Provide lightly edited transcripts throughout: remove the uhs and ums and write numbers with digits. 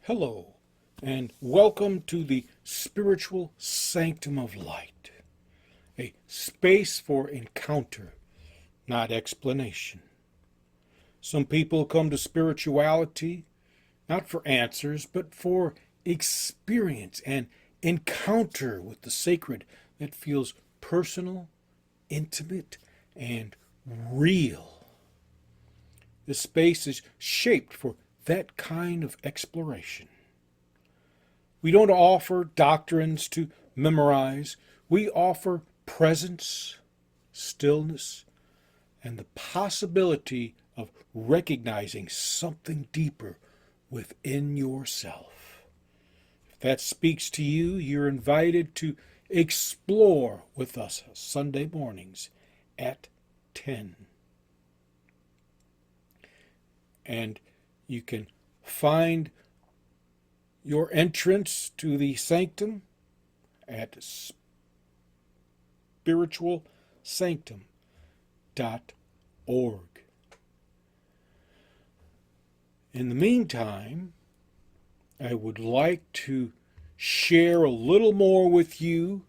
Hello, and welcome to the spiritual sanctum of light, a space for encounter, not explanation. Some people come to spirituality not for answers, but for experience and encounter with the sacred that feels personal, intimate, and real. This space is shaped for that kind of exploration. We don't offer doctrines to memorize. We offer presence, stillness, and the possibility of recognizing something deeper within yourself. If that speaks to you, you're invited to explore with us Sunday mornings at 10. And you can find your entrance to the sanctum at spiritualsanctum.org. In the meantime, I would like to share a little more with you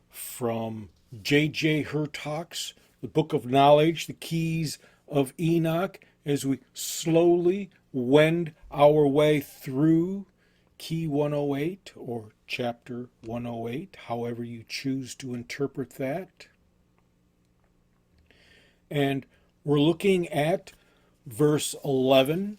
from J.J. Hurtak's The Book of Knowledge, The Keys of Enoch, as we slowly wend our way through Key 108 or Chapter 108, however you choose to interpret that. And we're looking at verse 11,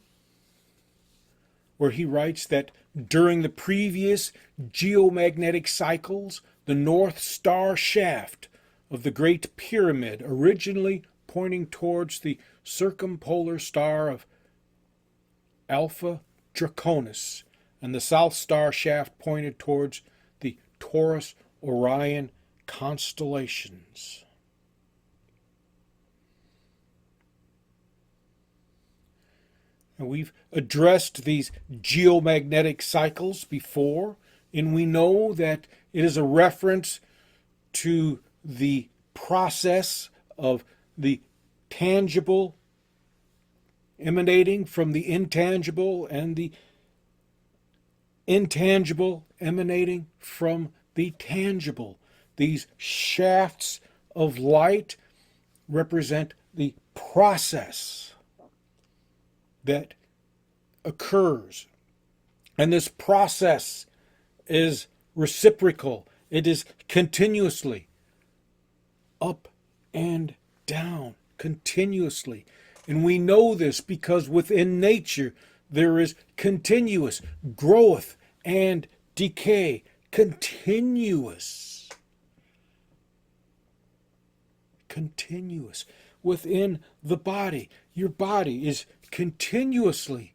where he writes that during the previous geomagnetic cycles, the North Star shaft of the Great Pyramid, originally pointing towards the circumpolar star of Alpha Draconis, and the South Star shaft pointed towards the Taurus Orion constellations. And we've addressed these geomagnetic cycles before, and we know that it is a reference to the process of the tangible emanating from the intangible and the intangible emanating from the tangible. These shafts of light represent the process that occurs. And this process is reciprocal. It is continuously up and down, continuously. And we know this because within nature there is continuous growth and decay. Continuous. Continuous. Within the body, your body is continuously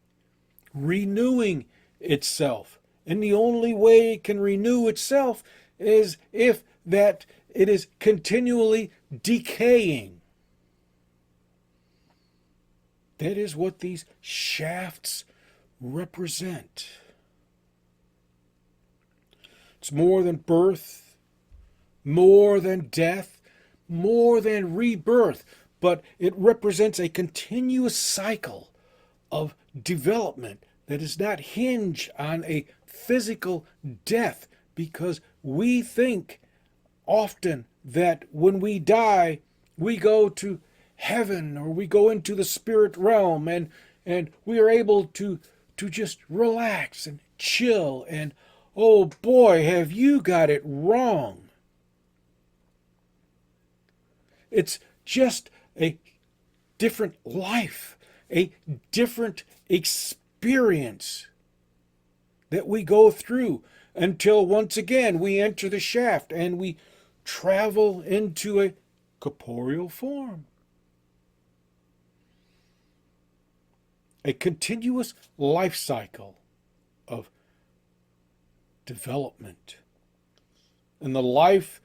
renewing itself. And the only way it can renew itself is if that it is continually decaying. That is what these shafts represent. It's more than birth, more than death, more than rebirth, but it represents a continuous cycle of development that does not hinge on a physical death, because we think often that when we die, we go to heaven or we go into the spirit realm and we are able to just relax and chill, and oh boy, have you got it wrong. It's just a different life, a different experience that we go through until once again we enter the shaft and we travel into a corporeal form. A continuous life cycle of development. And the life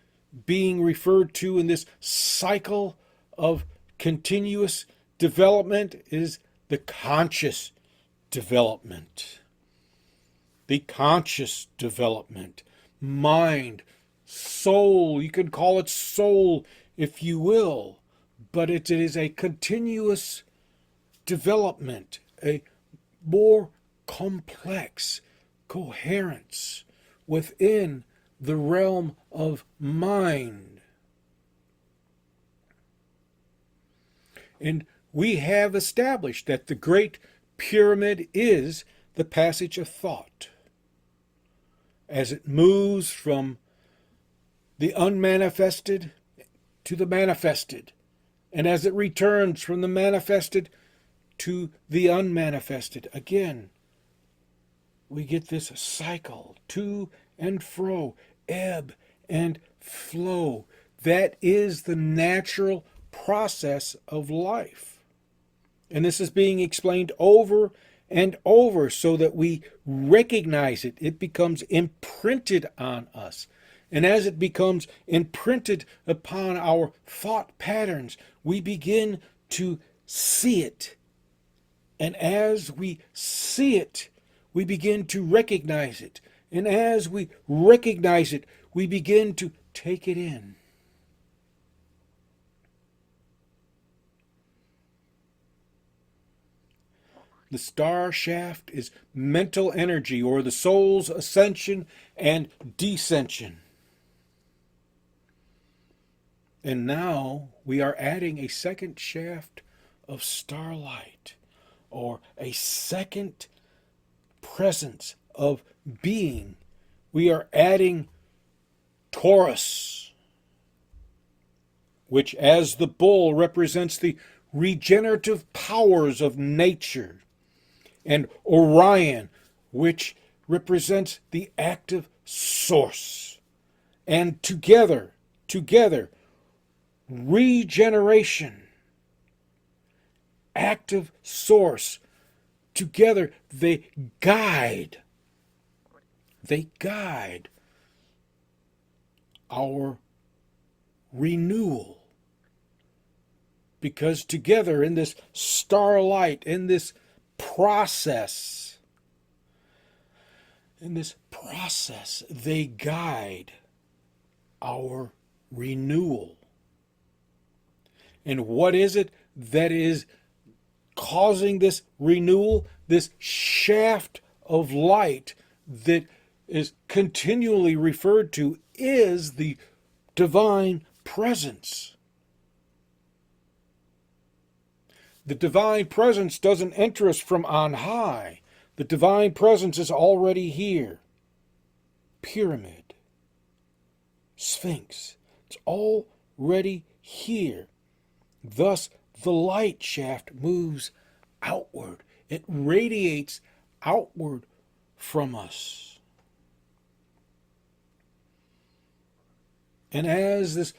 being referred to in this cycle of continuous development is the conscious development. The conscious development. Mind, soul, you can call it soul if you will, but it is a continuous development, a more complex, coherence within the realm of mind. And we have established that the Great Pyramid is the passage of thought as it moves from the unmanifested to the manifested, and as it returns from the manifested to the unmanifested. Again, we get this cycle, to and fro, ebb and flow. That is the natural process of life. And this is being explained over and over so that we recognize it. It becomes imprinted on us. And as it becomes imprinted upon our thought patterns, we begin to see it. And as we see it, we begin to recognize it. And as we recognize it, we begin to take it in. The star shaft is mental energy, or the soul's ascension and descension. And now we are adding a second shaft of starlight, or a second presence of being. We are adding Taurus, which as the bull represents the regenerative powers of nature, and Orion, which represents the active source. And together, regeneration, active source, together they guide our renewal. Because together in this starlight, in this process, they guide our renewal. And what is it that is causing this renewal? This shaft of light that is continually referred to is the divine presence. The divine presence doesn't enter us from on high. The divine presence is already here. Pyramid, Sphinx, it's already here. Thus, the light shaft moves outward. It radiates outward from us. And as this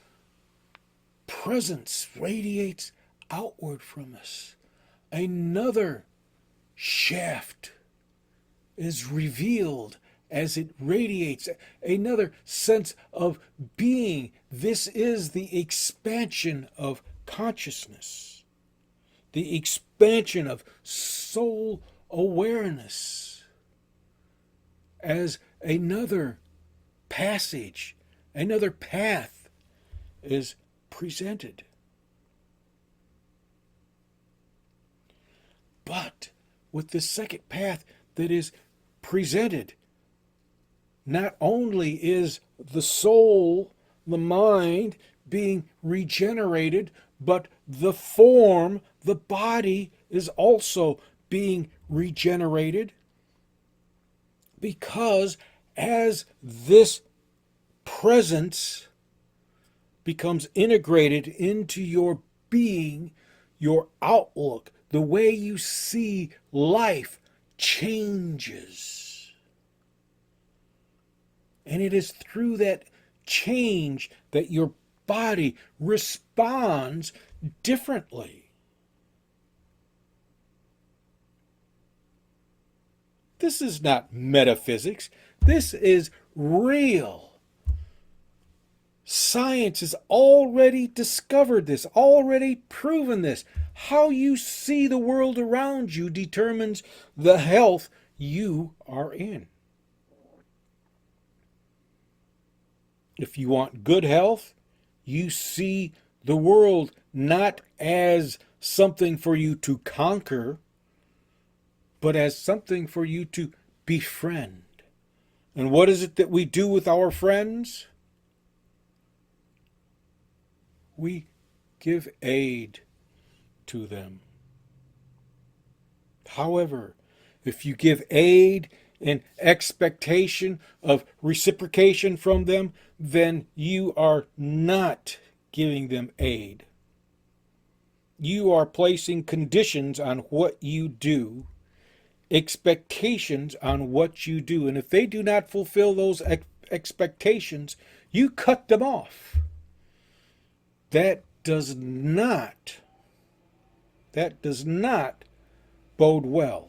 presence radiates outward from us, another shaft is revealed as it radiates, another sense of being. This is the expansion of consciousness, the expansion of soul awareness, as another passage, another path is presented. But with the second path that is presented, not only is the soul, the mind, being regenerated, but the form, the body, is also being regenerated. Because as this presence becomes integrated into your being, your outlook, the way you see life changes. And it is through that change that your body responds differently. This is not metaphysics. This is real. Science has already discovered this, already proven this. How you see the world around you determines the health you are in. If you want good health, you see the world not as something for you to conquer, but as something for you to befriend. And what is it that we do with our friends? We give aid to them. However, if you give aid in expectation of reciprocation from them, then you are not giving them aid. You are placing conditions on what you do, expectations on what you do. And if they do not fulfill those expectations, you cut them off. That does not bode well,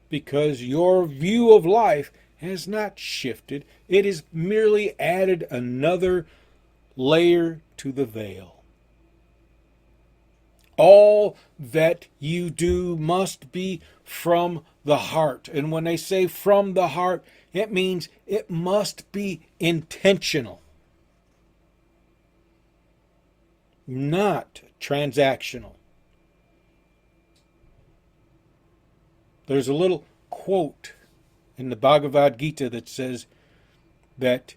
because your view of life has not shifted. It has merely added another layer to the veil. All that you do must be from the heart. And when they say from the heart, it means it must be intentional, not transactional. There's a little quote in the Bhagavad Gita that says that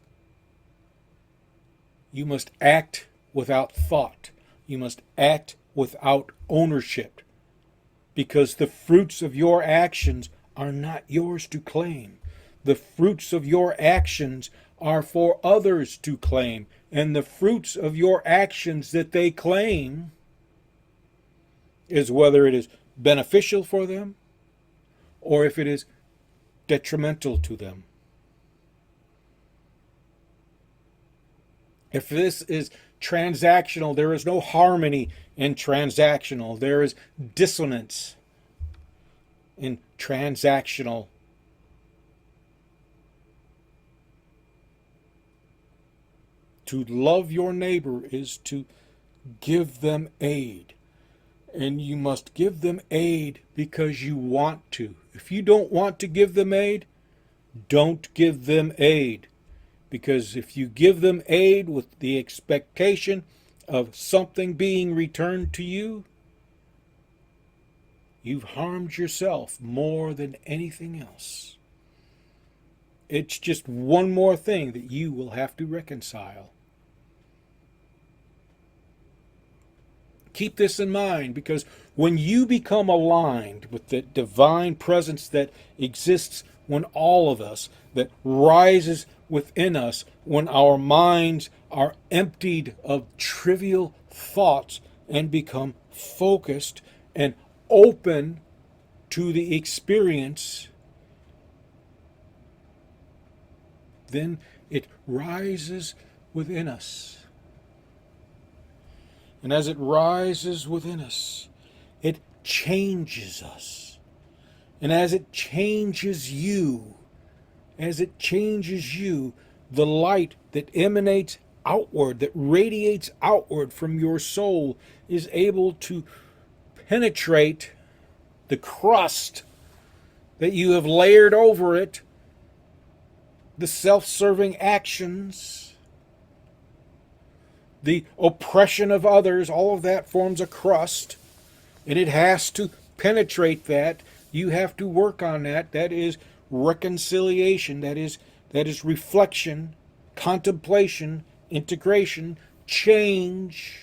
you must act without thought. You must act without ownership, because the fruits of your actions are not yours to claim. The fruits of your actions are for others to claim, and the fruits of your actions that they claim is whether it is beneficial for them or if it is detrimental to them. If this is transactional, there is no harmony in transactional. There is dissonance in transactional. To love your neighbor is to give them aid. And you must give them aid because you want to. If you don't want to give them aid, don't give them aid. Because if you give them aid with the expectation of something being returned to you, you've harmed yourself more than anything else. It's just one more thing that you will have to reconcile. Keep this in mind, because when you become aligned with the divine presence that exists when all of us, that rises within us when our minds are emptied of trivial thoughts and become focused and open to the experience, then it rises within us. And as it rises within us, it changes us. And as it changes you, the light that emanates outward, that radiates outward from your soul, is able to penetrate the crust that you have layered over it, the self-serving actions, the oppression of others. All of that forms a crust, and it has to penetrate that. You have to work on that. That is reconciliation. That is reflection, contemplation, integration, change.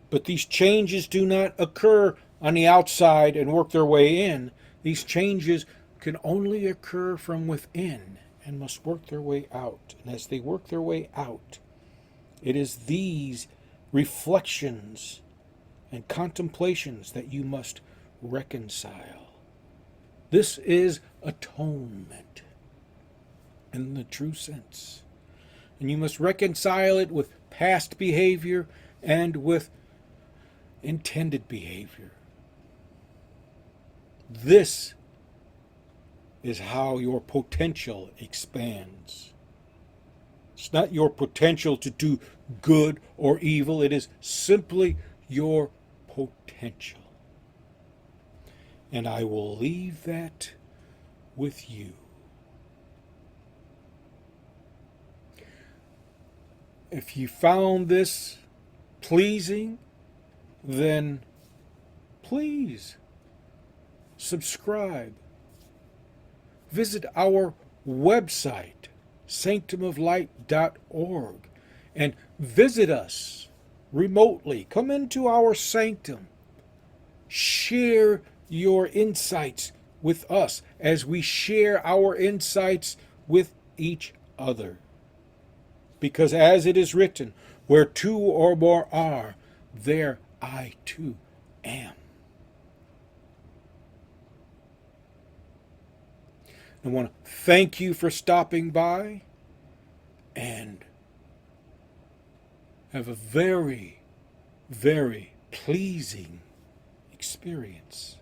But these changes do not occur on the outside and work their way in. These changes can only occur from within and must work their way out. And as they work their way out, it is these reflections and contemplations that you must reconcile. This is atonement in the true sense. And you must reconcile it with past behavior and with intended behavior. This is how your potential expands. It's not your potential to do good or evil. It is simply your potential. And I will leave that with you. If you found this pleasing, then please subscribe. visit our website, sanctumoflight.org, and visit us remotely. Come into our sanctum. Share your insights with us as we share our insights with each other. Because as it is written, where two or more are, there I too am. I want to thank you for stopping by and have a very, very pleasing experience.